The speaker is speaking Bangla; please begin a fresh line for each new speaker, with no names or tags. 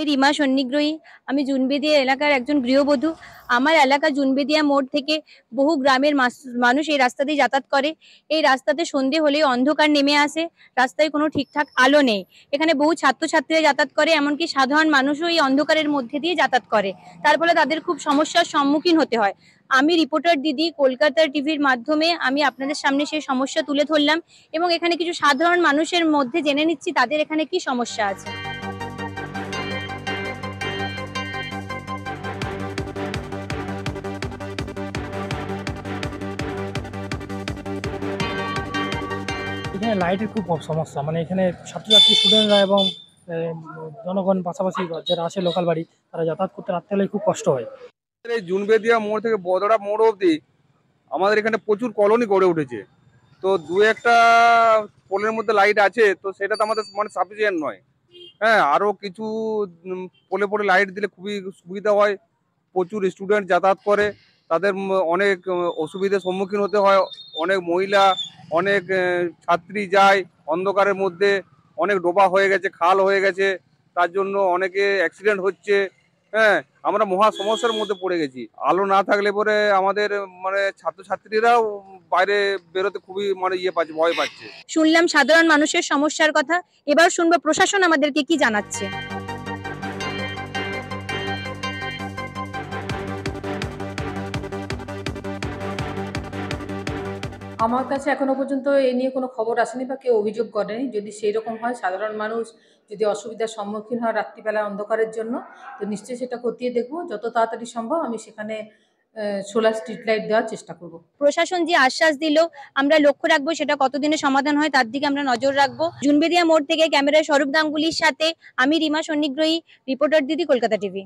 রিমা সন্নিগ্রহী। আমি জুনবেদিয়া এলাকার একজন গৃহবধূ। আমার এলাকা জুনবেদিয়া মোড় থেকে বহু গ্রামের মানুষ এই রাস্তা দিয়ে যাতায়াত করে। এই রাস্তাতে সন্ধে হলেই অন্ধকার নেমে আসে। রাস্তায় কোনো ঠিকঠাক আলো নেই। এখানে বহু ছাত্রছাত্রীরা যাতায়াত করে, এমনকি সাধারণ মানুষও এই অন্ধকারের মধ্যে দিয়ে যাতায়াত করে। তার ফলে তাদের খুব সমস্যার সম্মুখীন হতে হয়। আমি রিপোর্টার দিদি কলকাতা টিভির মাধ্যমে আমি আপনাদের সামনে সেই সমস্যা তুলে ধরলাম এবং এখানে কিছু সাধারণ মানুষের মধ্যে জেনে নিচ্ছি তাদের এখানে কি সমস্যা আছে।
এখানে লাইটের খুব সমস্যা, মানে এখানে ছাত্রছাত্রী স্টুডেন্টরা এবং জনগণ পাশাপাশি যারা আসে লোকাল বাড়ি, তারা যাতায়াত করতে রাত্রে হলে খুব কষ্ট হয়।
এই জুনবেদিয়া মোড় থেকে বদরা মোড় অবধি আমাদের এখানে প্রচুর কলোনি গড়ে উঠেছে। তো দু একটা পোলের মধ্যে লাইট আছে, তো সেটা তো আমাদের মানে সাফিসিয়েন্ট নয়। হ্যাঁ, আরো কিছু পোলে পোলে লাইট দিলে খুবই সুবিধা হয়। প্রচুর স্টুডেন্ট যাতায়াত করে, তাদের অনেক অসুবিধার সম্মুখীন হতে হয়। অনেক মহিলা, অনেক ছাত্রী যায় অন্ধকারের মধ্যে, অনেক ডোবা হয়ে গেছে, খাল হয়ে গেছে, তার জন্য অনেকে অ্যাক্সিডেন্ট হচ্ছে। হ্যাঁ, আমরা মহা সমস্যার মধ্যে পড়ে গেছি। আলো না থাকলে পরে আমাদের মানে ছাত্রছাত্রীরাও বাইরে বেরোতে খুবই মানে পাচ্ছে, ভয় পাচ্ছে।
শুনলাম সাধারণ মানুষের সমস্যার কথা, এবার শুনবো প্রশাসন আমাদেরকে কি জানাচ্ছে।
আমার কাছে এখনো পর্যন্ত এ নিয়ে কোনো খবর আসেনি বা কেউ অভিযোগ করেনি। যদি সেই রকম হয়, সাধারণ মানুষ যদি অসুবিধার সম্মুখীন হয় রাত্রিবেলা অন্ধকারের জন্য, তো নিশ্চয়ই সেটা খতিয়ে দেখবো। যত তাড়াতাড়ি সম্ভব আমি সেখানে সোলার স্ট্রিট লাইট দেওয়ার চেষ্টা করব।
প্রশাসন যে আশ্বাস দিল আমরা লক্ষ্য রাখবো, সেটা কতদিনে সমাধান হয় তার দিকে আমরা নজর রাখবো। জুনবেদিয়া মোড় থেকে ক্যামেরায় স্বরূপ গাঙ্গুলির সাথে আমি রিমা সন্নিগ্রহী, রিপোর্টার দিদি, কলকাতা টিভি।